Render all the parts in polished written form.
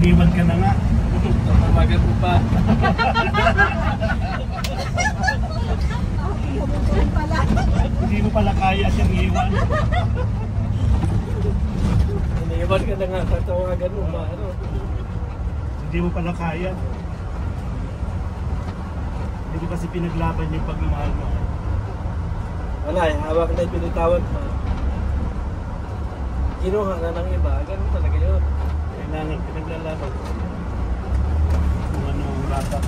Iniwan ka na nga. Tawagan mo pa. Hindi mo pala kaya siyang iwan. Iniwan ka na nga, tatawagan mo pa. Ano? Hindi mo pala kaya. Hindi mo kasi pinaglaban yung pagmamahal mo. Wala eh, hawak na yung pinitawag mo. Kinuha na ng iba, ganun talaga yun. Kailangan pinaglalaban. Kung ano ang rata.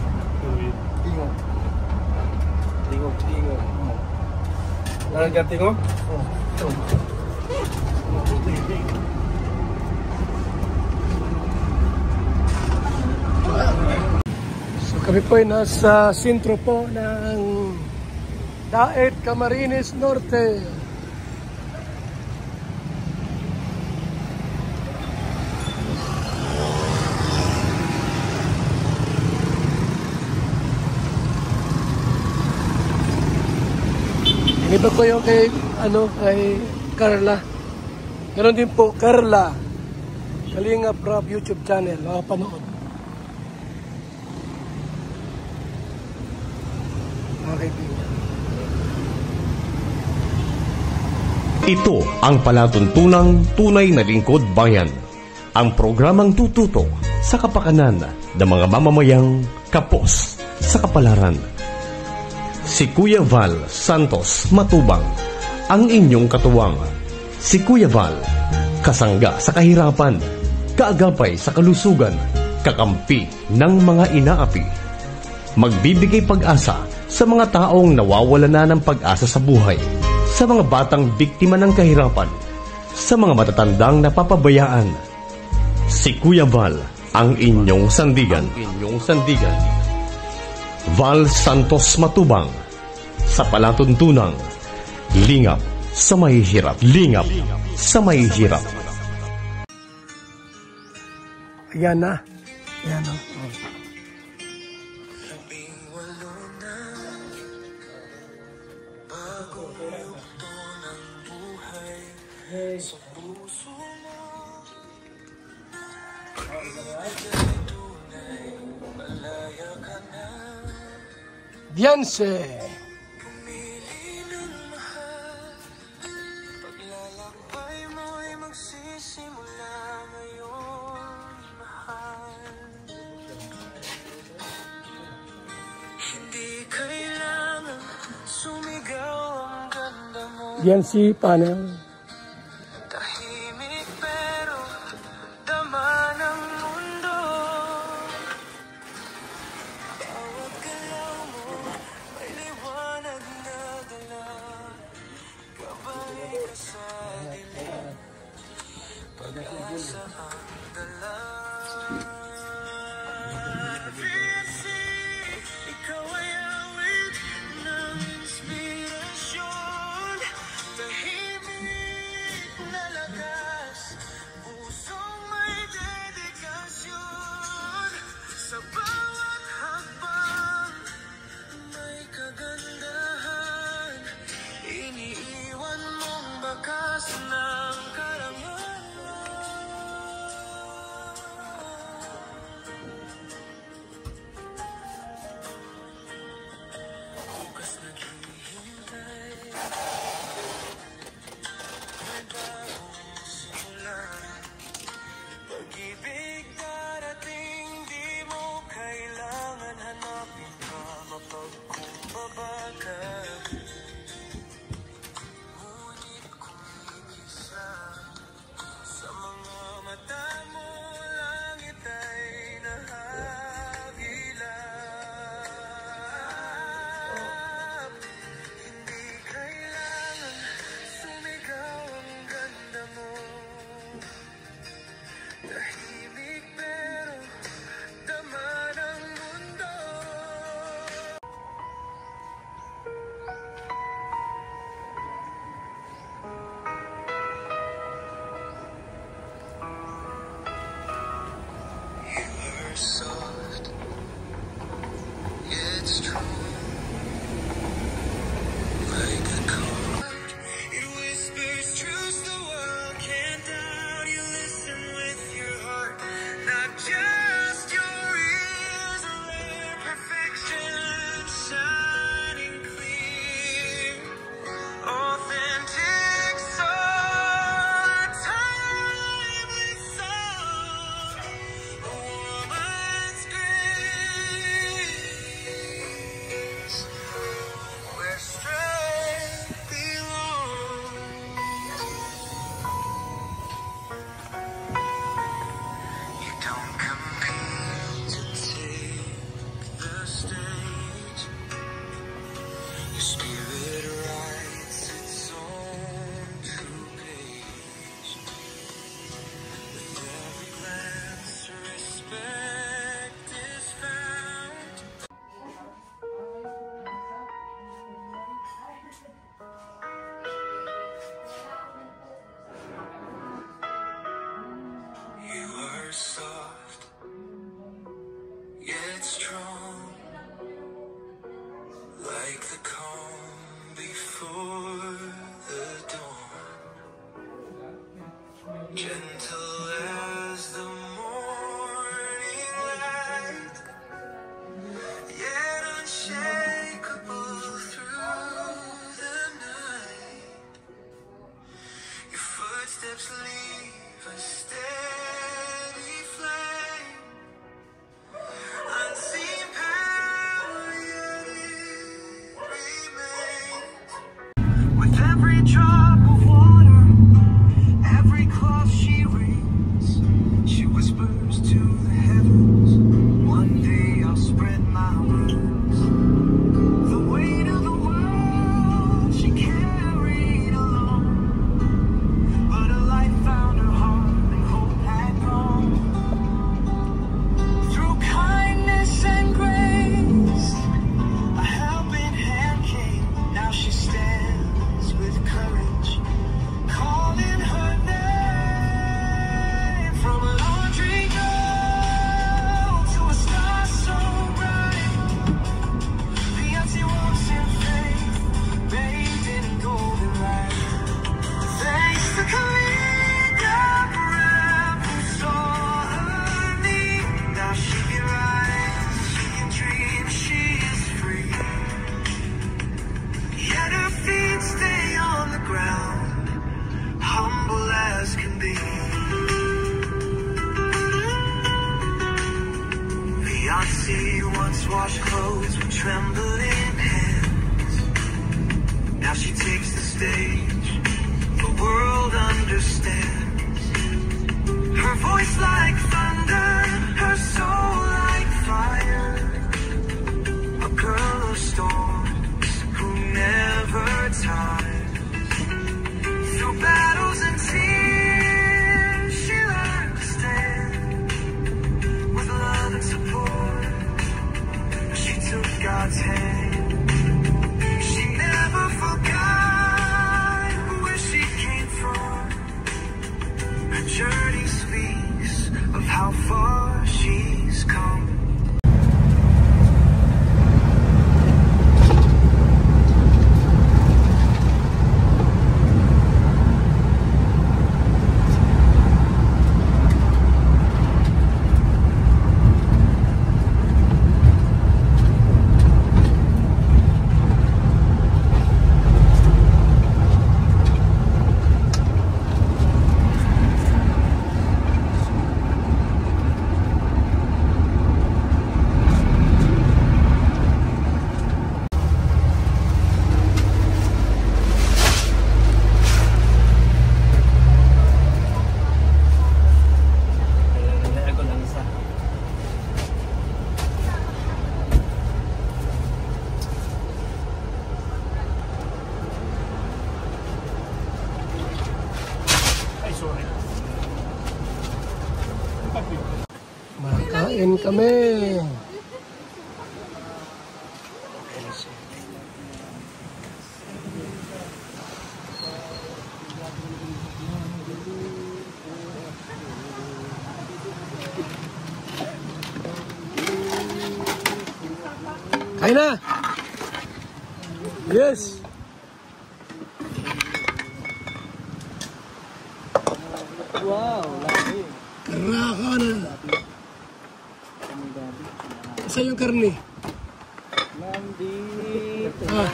Gawin. Tingog. Tingog. Talaga tingog? Oo. So kami po ay nasa sentro po ng Daet, Camarines Norte. Iba ko yung kay Carla. Meron din po Carla Kalingap Rap YouTube channel, makapanood. Okay. Ito ang palatuntunang tunay na lingkod bayan. Ang programang tututo sa kapakanan ng mga mamamayang kapos sa kapalaran. Si Kuya Val Santos Matubang, ang inyong katuwang. Si Kuya Val, kasangga sa kahirapan, kaagapay sa kalusugan, kakampi ng mga inaapi. Magbibigay pag-asa sa mga taong nawawala na ng pag-asa sa buhay, sa mga batang biktima ng kahirapan, sa mga matatandang napapabayaan. Si Kuya Val, ang inyong sandigan. Val Santos Matubang, sa palatuntunang lingap sa mahihirap. Ayan na. Beyonce. Beyonce panel. She once washed clothes with trembling hands. Now she takes the stage, the world understands. Her voice like thunder, her soul like fire. A girl of storms who never tires. Through battles and tears, she learned to stand with love and support. She took God's hand. She never forgot where she came from. Her journey speaks of how far she's come. Makain kami. Kain na. Yes. Wow, laki. Karaka na. Saan yung karne? Nandito. Ah.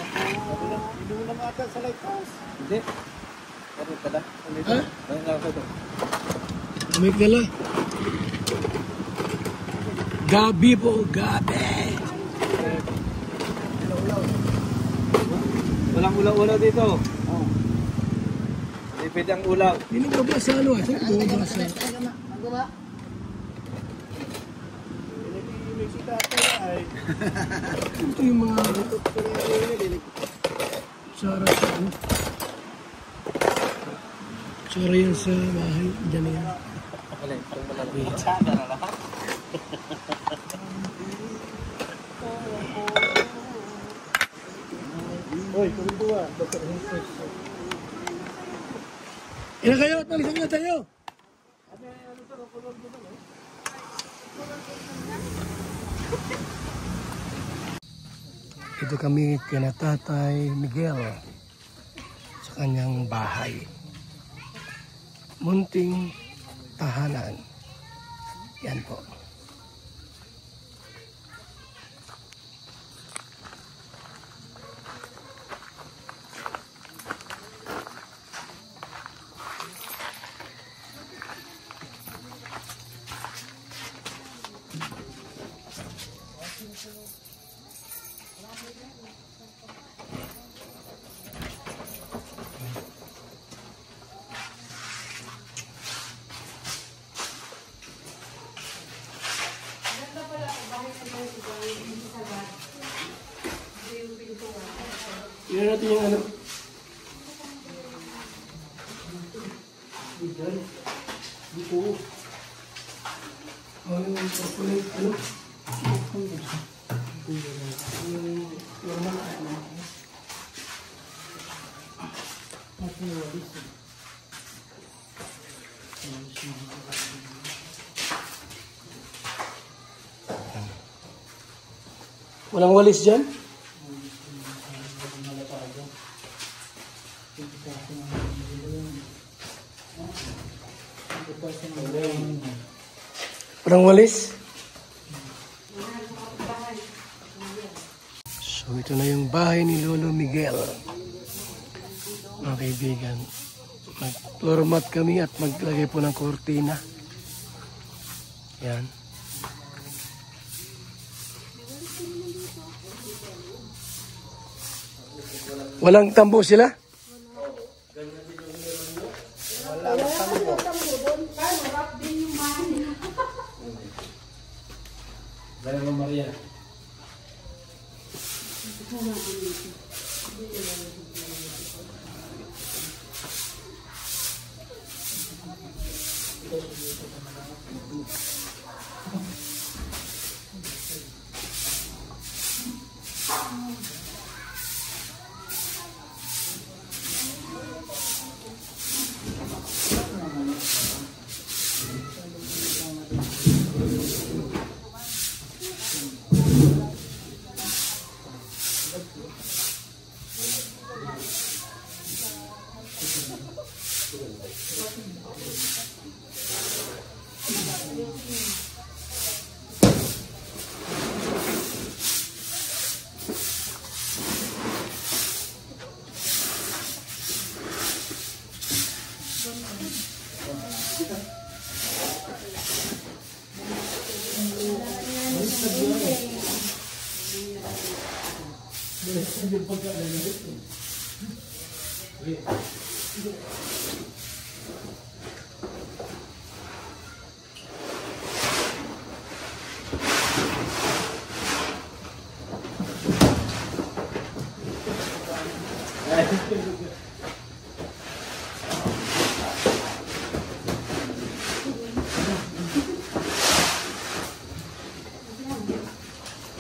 Inulam ata sa lighthouse. Hindi. Ano pala? Ha? Ano nga ito? May kala. Gabi po, gabi. Walang ulaw-ulaw dito. Oh. Lipid ang ulaw. Hindi ba sa ano? Saan ko ba sa? Ito yung mga Sara sa ano? Sara yan sa bahay. Diyan na yan. Alin? Itong malalaki. Hoy, kulibuwa. Dr. Jesus. Ilan kayo at malisan na tayo? Ito kami kina Tatay Miguel sa kanyang bahay. Munting tahanan. Yan po. Yan natin yung ano. Dito. Ano yung chocolate, ano? Walang walis dyan? Walang walis? So ito na yung bahay ni Lolo Miguel. Mga kaibigan, mag-floor mat kami at maglagay po ng kortina. Yan. Walang tambo sila? Dalawa Maria.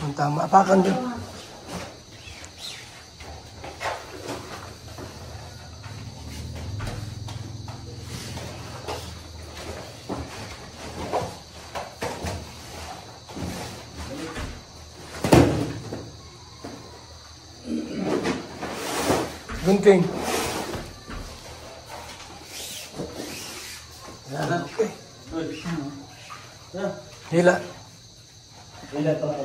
Ang tama, apakan din. Gunting. Yan, okay. Hila. Hila pa ako.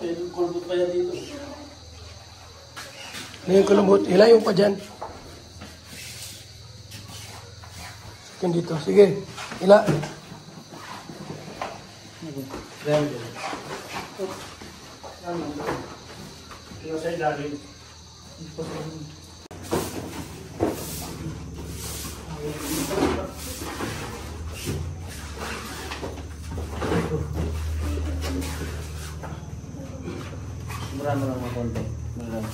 May kulbot pa yan dito. Ngayon ko lambot. Hila yung pa dyan. Sakin dito. Sige. Hila. Yung sa ilalim. Marami lang mga konti. Marami.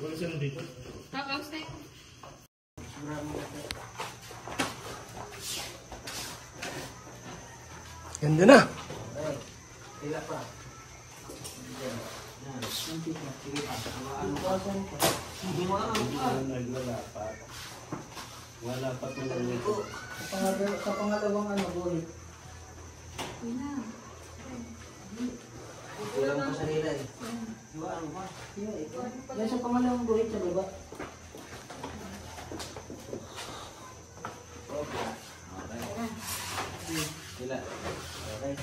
Wala sila dito. Ganda na. Hila pa. Naglalapat. Wala pa tuloy. Sa pangalawang ano, bulit. Kulang pa sa hila eh. Ano ba? Yan sa pangalawang bulit sa baba. Hila. Okay.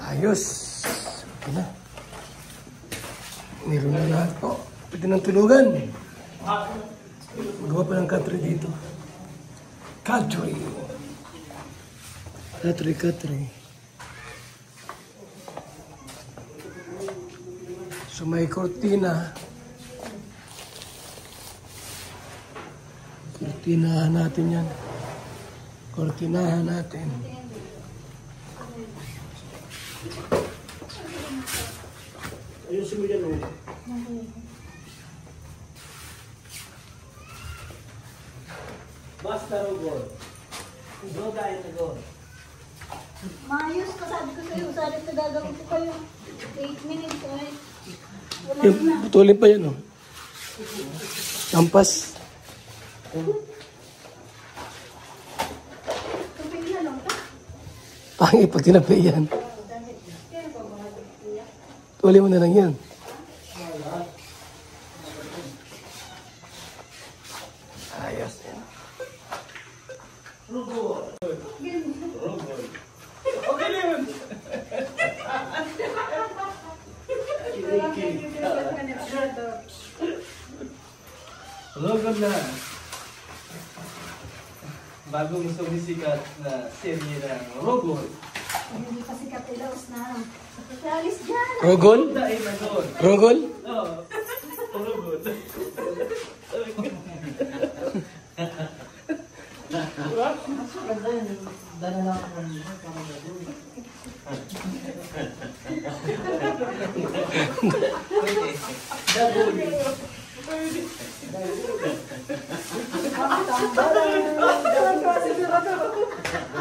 Ayos. Okay na. Meron na lahat po. Pwede ng tulugan. Gawa pa ng country dito. Country. Country. So may kortina. Kortinahan natin yan. Kortinahan natin. Ayusin mo yan, oh. Maayos ka, sabi ko sa'yo, sabi ko gagawin ko kayo. 8 minutes, ay. Wala Yung na. putulin pa yan, oh. Tampas. Tupin na lang ka. Pangit pag tinapi yan. Tuloy mo na lang yan. Ayos yan. Logan na. Bagong sumisikat na serye ng Rogon. Hindi pa si Katilaos na. Alis dyan. Rogol? Dahil na doon. Rogol? Oo. Rogon.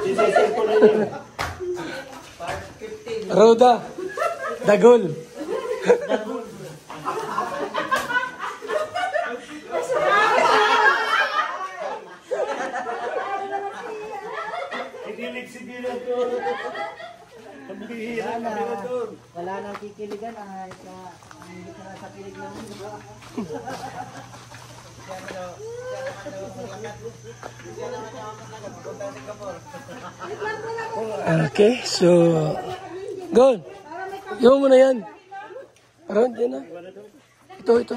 Sisisip ko na yun. Roda. Dagol. Idilig si Binador. Pambihira na Binador. Wala nang kikiligan ay hindi ka sa kilig lang. Okay, so... Go. Yung mo na yan. Parang dyan na. Ito.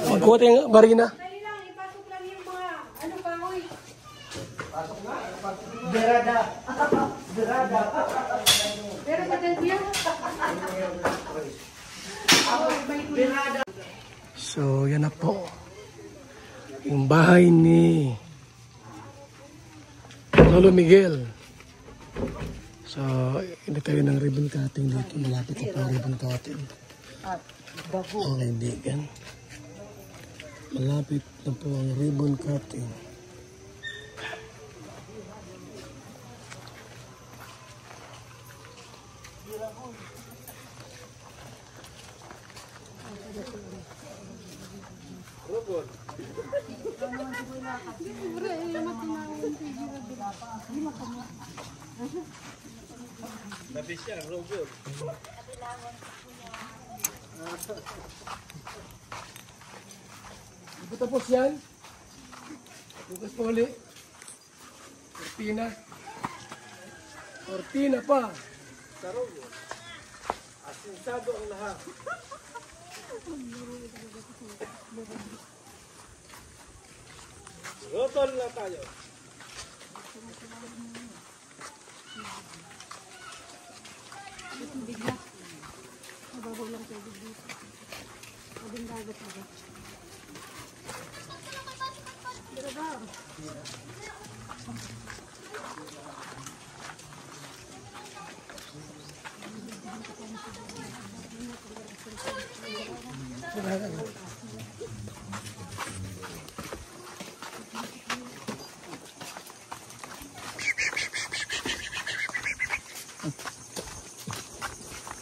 Magkuha tayong marina. Dali lang, ipasok lang yung mga, ano pa, hoy. Pero maganda yan. So, yan na po. Yung bahay ni Lolo Miguel. So, hindi tayo ng ribbon cutting dito. Malapit na po ribbon cutting. Ang kaibigan. Malapit na po ang ribbon cutting. Ito tapos yan. Bukas pa uli. Cortina. Cortina pa. Sarogo. Asinsado ang lahat. Rotol na tayo.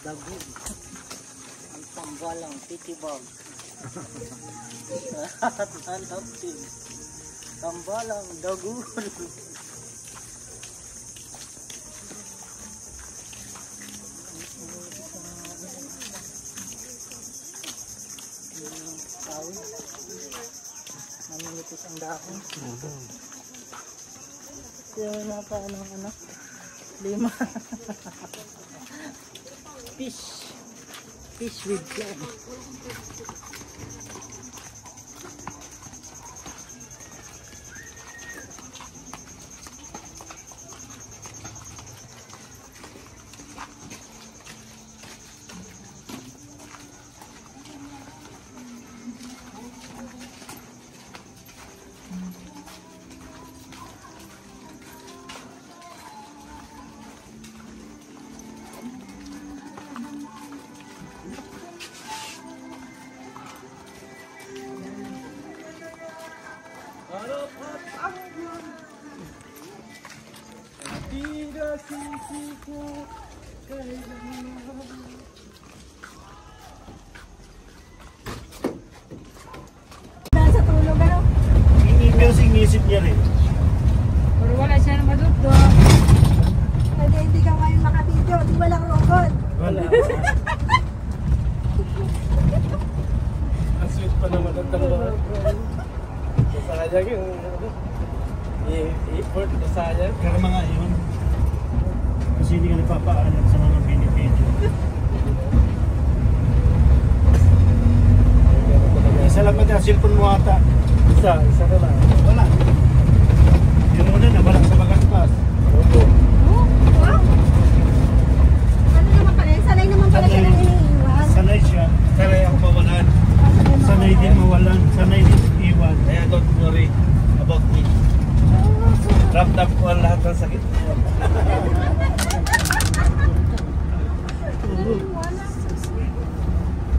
Dagog. Ang panggalang titibag. Hanapin. Tambalang dagul. Namimitis ang dahon. Kaya na pa anong anak? 5. Fish with clam. Dahil sa tulog, ano? Inisip niya rin. Pero wala siya na madugdo. Pwede hindi ka ngayon makabidyo, di walang robot. Wala. Ang sweet pa naman ang dalawa. Sayang yung i-effort na sayang. Karma nga yun. Kasi hindi ka nagpapaalam sa mga beneficio. Isa lang ba cellphone mo ata? Isa na lang. Wala. Yung una na walang sa bagaspas. Opo. Oh, wow. Ano naman pala, sanay naman pala siya ng iniiwan. Sanay siya. Sanay ako mawalan. Sanay din mawalan. Sanay din iwan. Kaya don't worry about me. Ramdam ko ang lahat ng sakit.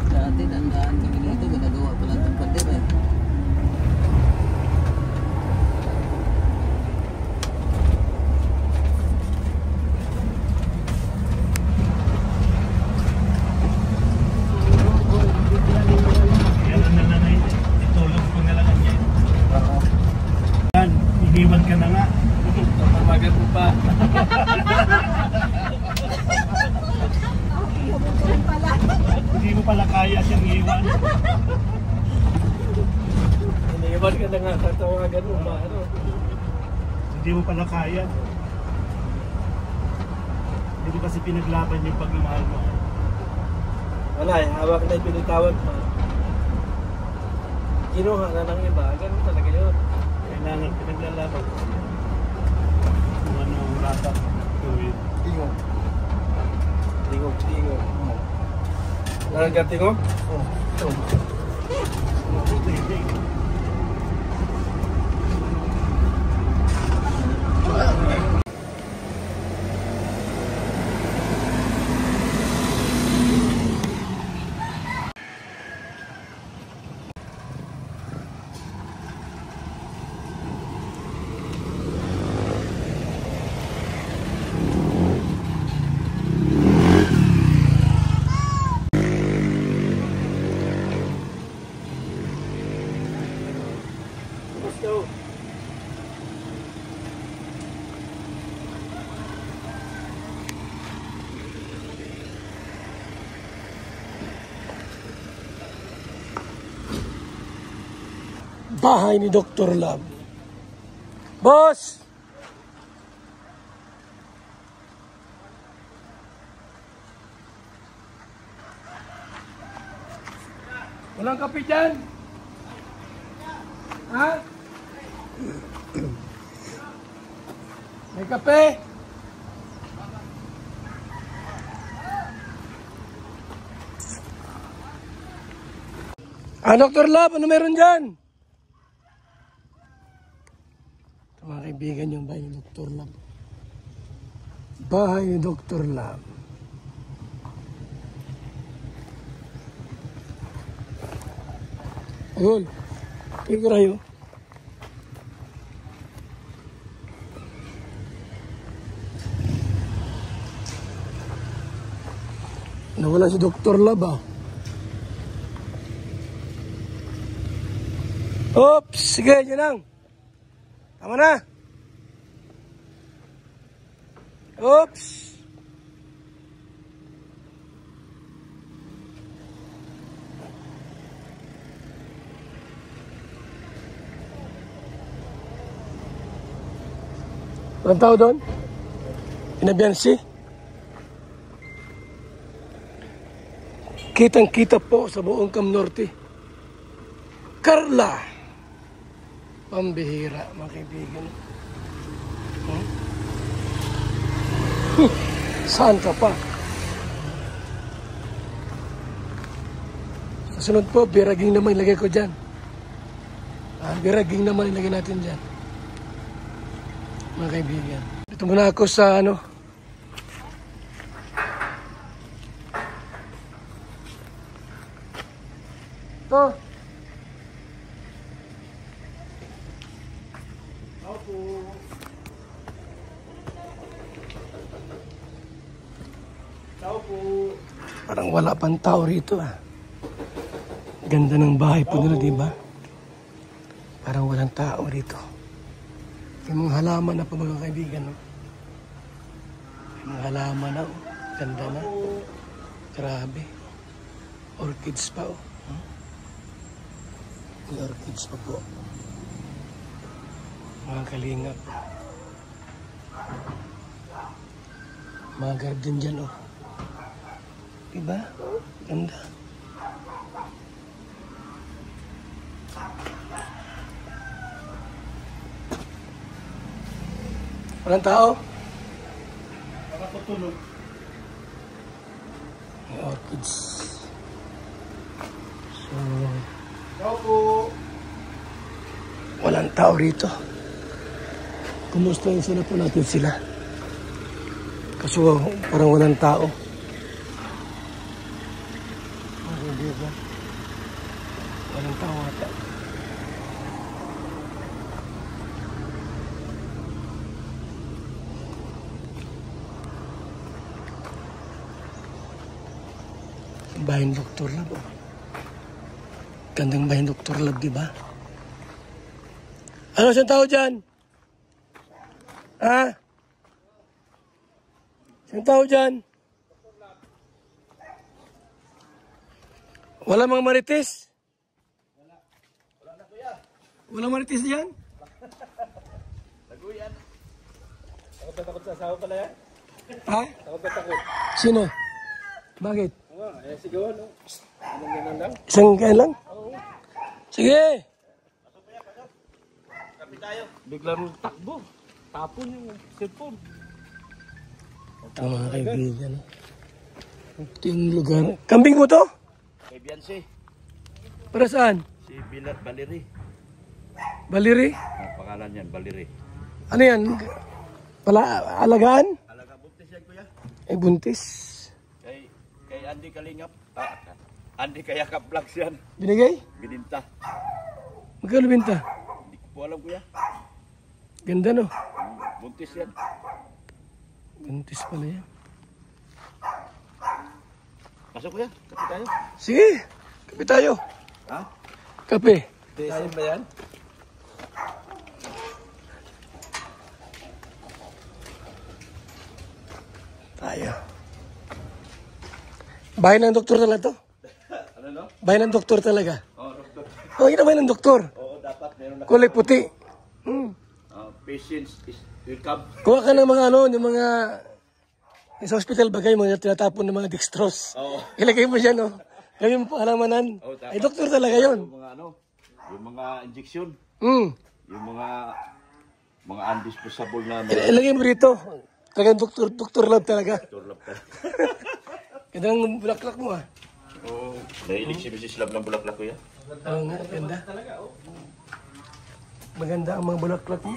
Dati dandaan kami dito, ginagawa pa lang itong pader eh. Yan ang nanay. Itulog ko na lang niya. Yan. Iniwan ka na nga. Tamagan mo pa. Hindi mo pala kaya siyang iwan. Iniwan ka na nga, tatawagan mo pa. Ano? Hindi mo pala kaya. Hindi kasi pinaglaban yung pagmamahal mo. Wala eh, hawak na yung pinitawag mo. Kinuha na ng iba, ganun talaga yun. Kailangan pinaglalaban. Kung ano ang ratak gawin. Tingog. Tingog. Nalagyan tingog? Oo. Let's go. Bahay ni Dr. Love. Boss! Walang kape dyan? Ha? May kape? Dr. Love, ano meron dyan? Ito mga kaibigan yung bahay ni Dr. Love. Bahay ni Dr. Love. Ayun. Tingnan kayo. Nawala si Dr. Love ah. Oops! Sige, yun lang. Tama na. Oops! Walang tao doon? Inabiyansi? Kitang-kita po sa buong Cam Norte. Carla! Pambihira, mga kaibigan. Saan ka pa? Sa sunod po, biraging naman ilagay ko dyan. Biraging naman ilagay natin dyan. Mga kaibigan. Dito muna ako sa ano. Ito. Parang wala pang tao rito ah. Ganda ng bahay po nila, di ba? Parang walang tao rito. Yung mga halaman na po mga kaibigan. No? Yung mga halaman na. Oh. Ganda na. Grabe. Orchids pa oh. May orchids pa po. Mga kalingap. Mga garden dyan oh. Diba? Ganda. Walang tao? Nakatutulog. May orchids. So, Tao po. walang tao rito. Kumusta yung sana po natin sila? Kaso parang walang tao. Walang tao ata. Bayan Dr. Lab. Oh. Gandang bayan Dr. Lab, di ba? Ano siyang tao dyan? Ha? Siyang tao dyan? Wala mga marites? Wala na kuya. Wala marites dyan? Laguyan. Takot na takot sa asawa pala yan? Ha? Takot na takot. Sino? Bakit? Sigawan, no? Anong ganun lang? Isang kaya lang? Oo. Sige! Kapi tayo. Biglang takbo. Tapon yung cellphone. Ito mga kaibigan. Ito yung lugar. Kambing mo to? Kay Beyonce. Para saan? Si Baliri. Baliri? Ang pangalan yan, Baliri. Ano yan? Alagaan? Alaga buntis yan, kuya. Eh, buntis. Kay Andy Kalingap. Andy Kayakap Vlogs yan. Binigay? Bininta. Magkano binta? Hindi ko po alam, kuya. Ganda no? Buntis yan. Buntis pala yan. Pasok, kuya. Kapi tayo. Sige, kape tayo. Ha? Kape. Desin ba yan? Tayo. Bahay ng doktor talaga to? Ano, no? Bahay ng doktor talaga? Oo, doktor. Oh, yun ang bahay ng doktor. Oo, dapat meron na. Kulay puti. Patients is welcome. Kuha ka ng mga ano, yung mga sa hospital bagay, mga tinatapon ng mga dextrose. Oo. Ilagay mo dyan, no? Gawin mo pa halamanan. Oo, dapat. Ay, doktor talaga yun. Yung mga ano, yung mga injection, Hmm. yung mga undisposable na Ilagay mo rito. Talagang doktor lab talaga. turlap ka. Ganda ng bulaklak mo, ah. Oo. Nahilig si Mrs. Love ng bulaklak, kuya. Oo nga, ganda. Maganda ang mga bulaklak mo.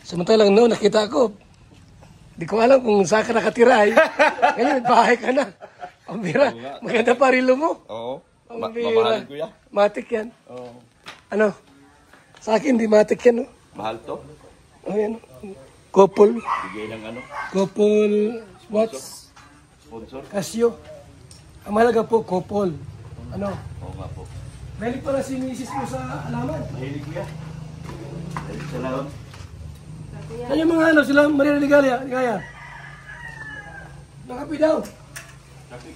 Samantalang no, nakita ko. Di ko alam kung saan ka nakatira ay. Ngayon, bahay ka na. Ang bira. Maganda pa rilo mo. Oo. Ang Mamahalin, kuya. Matik yan. Oo. Ano? Sa akin, di matik yan. No? Mahal to. O yan. Couple. Bigay ng ano, Couple. What's? sponsor. Casio. Ang mahalaga po, couple. Ano? Oo nga po. Mahilig pala si misis mo sa alaman. Mahilig, kuya. Mahilig sa laon. Yan yung mga ano, sila Maria Ligaya. Nakapi daw. Kape.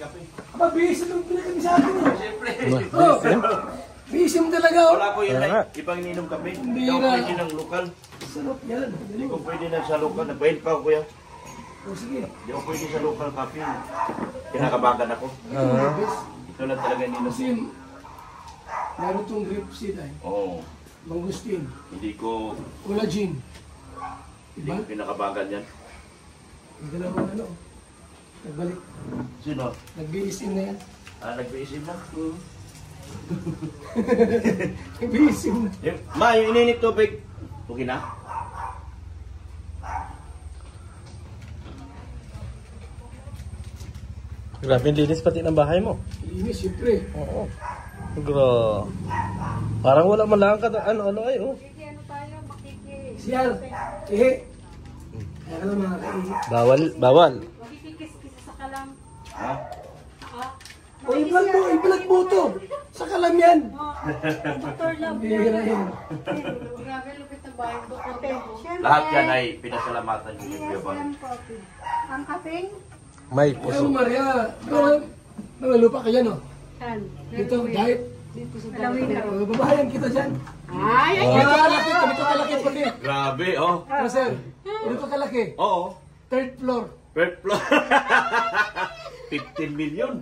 Aba, bihis yung pinagkamisado mo. Siyempre. Oh, bihis yung talaga. Oh. Wala ko yun ay ibang ininom kape. Hindi ako Bira. pwede ng lokal. Sarap yan. Hindi ko pwede na sa lokal. Nagbayad pa ako, kuya. O sige. Hindi ako pwede sa local kape. Kinakabagan ako. Ito lang talaga ininom. Kasi meron itong grapeseed ay. Oo. Mangustin. Hindi ko Collagen. Diba? pinakabagan yan. Yung dalawang ano. Nagbalik. Sino? Nag-BSM na yan. Nag-iisip na? Nag-BSM na. Yung ininit tubig. Okay na? Grabe, linis pati ng bahay mo. Linis, siyempre. Oo. Grabe. Parang wala man lang ka ano ay oh. Sige, ano tayo, makiki. Siyal. Ihi. Alam mga Bawal. Makikikis-kis sa kalam. O, i-vlog mo to. Sa kalam yan. Dr. Love. Bihira yun. Grabe, lupit ng bahay ko. Siyempre, Lahat yan ay pinasalamatan yung yes, Yabang. yan coffee. Ang kaping, May Pero Maria, mga lupa ka yan, oh. Saan? Dito, dahil. Dito sa alawin na. Babahayan kita dyan. Ay, ay, Dito kalaki, dito kalaki pati. Grabe, oh. Ano, sir? Dito kalaki. Oo. Third floor. First floor. 15 million.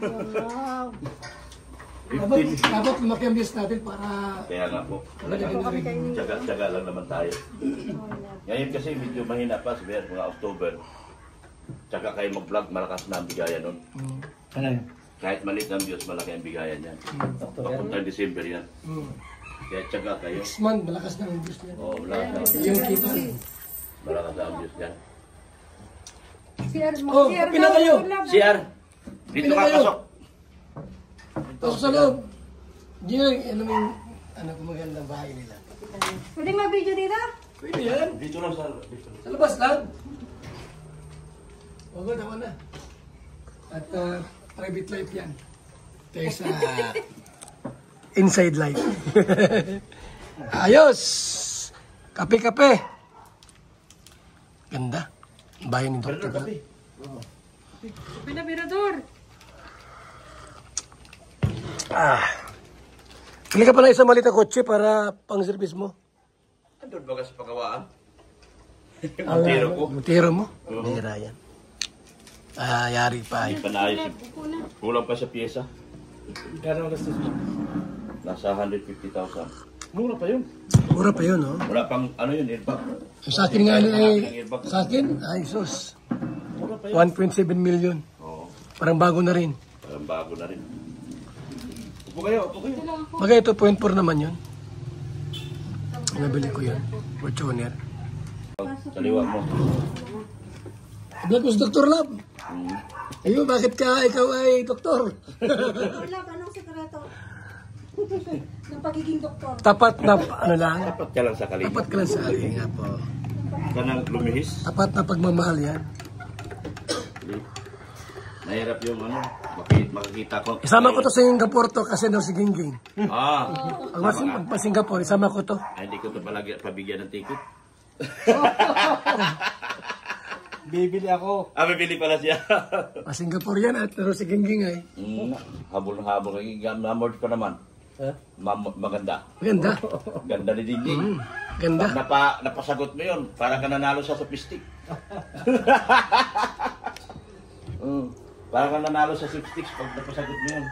Wow. Dapat lumaki ang business natin para Kaya nga po. wala ka na rin. Tsaga-tsaga lang naman tayo. Ngayon kasi medyo mahina pa, sabihan mga October. Tsaka kayo mag-vlog, malakas na ang bigayan nun. Ano yun? Kahit maliit ang views, malaki ang bigayan yan. Papuntang December yan. Kaya tsaga kayo. Next month, malakas na ang business niya. Oo, malakas na. Yung kita. Malakas na ang views yan. Oh, pina kayo. CR! Dito ka, pasok! Pasok sa loob. Diyan, ano yung, ano kung magandang bahay nila. Pwede ma-video dito? Pwede yan. Dito lang sa... Dito. Sa labas lang. Huwag mo, tama na. At private life yan. Kaysa inside life. Ayos! Kape-kape. Ganda. Bayan ni Dr. Kape. Pinabirador. Pili ka pa na isang maliit na kotse para pang-service mo. Andun ba kasi pagkawaan? Ang ko. Mutiro mo? Bihira yan. Yari pa. Hindi pa naayos. Kulang pa sa pyesa. Gano'ng gastos mo? Nasa 150,000. Mura pa yun. Mura pa yun, oh. Wala pang ano yun, airbag. Sa akin nga, sa akin, ay sus. Mura pa yun. 1.7 million. Oo. Parang bago na rin. Parang bago na rin. Upo kayo, upo kayo. Bagay ito, 0.4 naman yun. Nabili ko yun. Fortuner. Saliwa mo. Vlog ko si Dr. Lab. Ayun, bakit ka ikaw ay doktor? Dr. Love, anong sekreto? Ng pagiging doktor. Tapat na, ano lang? Dapat ka lang sa kalinga. Tapat ka lang sa akin nga po. Ka nang lumihis. Tapat na pagmamahal yan. Nahirap yung ano, makikita ko. Isama ko to sa Singapore to kasi daw si Gingging. Ah, Pag Singapore, isama ko to. ay, hindi ko ito palagi pabigyan ng ticket. Bibili ako. Ah, bibili pala siya. Pa Singapore yan at pero si Gingging ay. Habol na habol. Namord ko naman. Maganda. Maganda. Ganda ni Dingding. Ganda. Napasagot mo yun. Para ka nanalo sa sophistic. Para ka nanalo sa sophistic pag napasagot mo yun.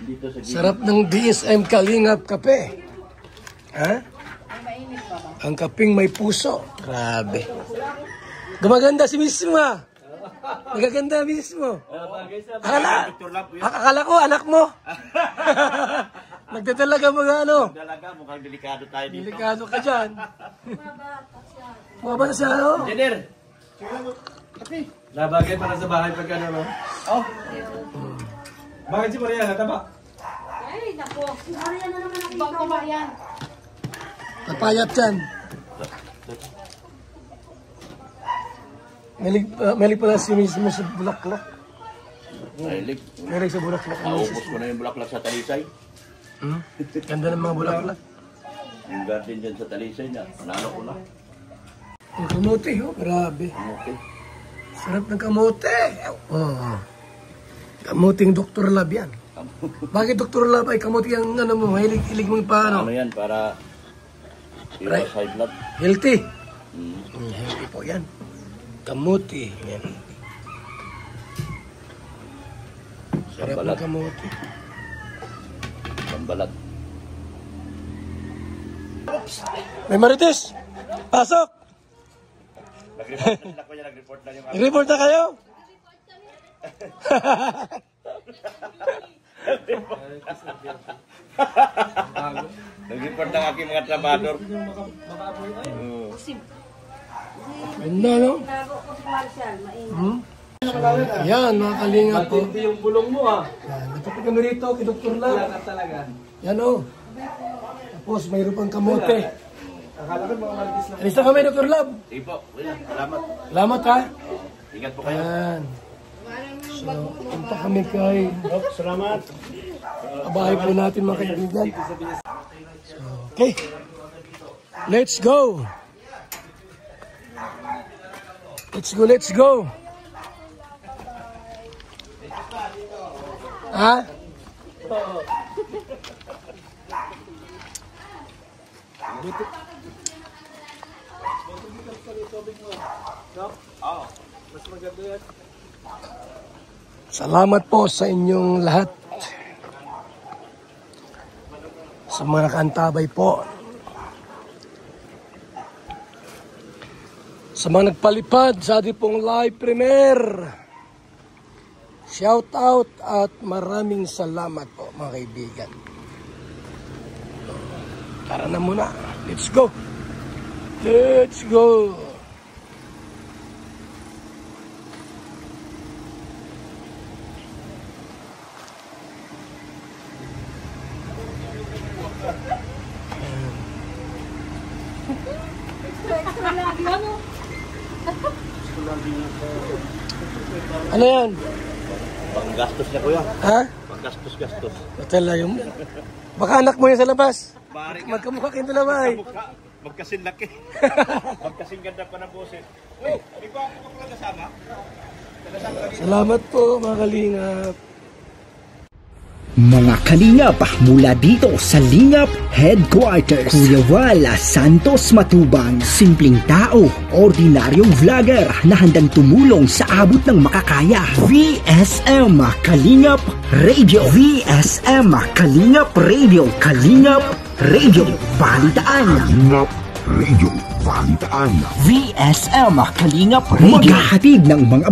Dito sa gilid. Sarap ng DSM Kalingap kape. Ha? Ang kaping may puso. Grabe. Gumaganda si mismo ah. Nagaganda mismo. Akala ko anak mo. Nagtatalaga mga ano. Talaga, mukhang delikado tayo dito. Delikado ka dyan. Mga bata siya ano? Jenner! Nabagay para sa bahay pagka naman. Oh! Bakit si Maria nataba? Ay, naku. Maria na naman nakita Bangko ba yan? Papayat yan. Malig pala si mismo sa bulaklak. Mahilig. Malig sa bulaklak. Naubos ko na yung bulaklak sa Talisay. Ganda ng mga bulaklak. Yung garden dyan sa Talisay na. Nanalo ko na. Ang kamote, oh. Grabe. Okay. Sarap ng kamote. Oh. Kamuting Dr. Lab yan. Bakit Dr. Lab ay kamuti ang ano mo, hilig mo paano? Ano yan, para iwas high blood. Healthy. Healthy po yan. Kamuti. Yan. Sarap Sambalat. ng kamuti. Sambalat. May marites. Pasok. Nag-report na yung I-report na kayo. Nag-report ng aking mga trabador. Ganda, no? Bago ko si Marshall, mainit. Yan, mga kalinga po. Hindi yung bulong mo ah. Yan, natapos kami rito kay Dr. Lab. Wala ka talaga. Yan, oh. Tapos mayroon pang kamote. Alis na kami, Dr. Lab. Sige po, kuya. Salamat. Salamat ha. Ingat po kayo. Ayan. So, punta kami kay Salamat. bahay po natin mga kaibigan. So, okay. Let's go. Let's go, let's go. Ha? Salamat po sa inyong lahat. Sa mga nakaantabay po. Sa mga nagpalipad sa ating pong live premiere. Shout out at maraming salamat po mga kaibigan. Tara na muna. Let's go. Let's go. Extra lagi ano? Ano yan? Panggastos niya, kuya. Ha? Panggastos-gastos. Hotel na yung... Baka anak mo yan sa labas. Magkamukha kayo dalawa eh. Magkasing laki. Magkasing ganda pa ng boses. Uy, di ba ako pala kasama? Salamat po mga kalingap. Mga kalingap mula dito sa Lingap Headquarters, Kuya Val Santos Matubang, simpleng tao, ordinaryong vlogger na handang tumulong sa abot ng makakaya. VSM Kalingap Radio, VSM Kalingap Radio, Kalingap Radio Balitaan, Kalingap Radio Balitaan, VSM Kalingap Radio, maghahatid ng mga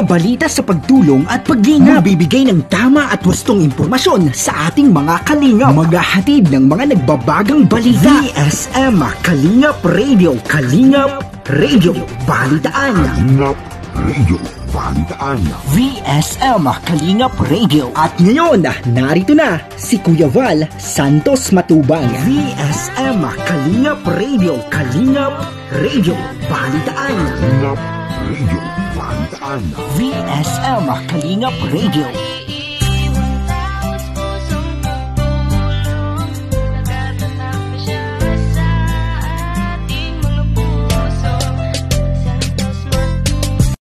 balita sa pagtulong at paglinga, bibigay ng tama at wastong impormasyon sa ating mga kalingap, maghahatid ng mga nagbabagang balita. VSM Kalingap Radio, Kalingap Radio Balitaan, Kalingap Radio Balitaan, VSM Kalingap Radio. At ngayon, narito na si Kuya Val Santos Matubang. VSM Kalingap Radio, Kalingap Radio Balitaan, Kalingap Radio Balitaan, VSM Kalingap Radio.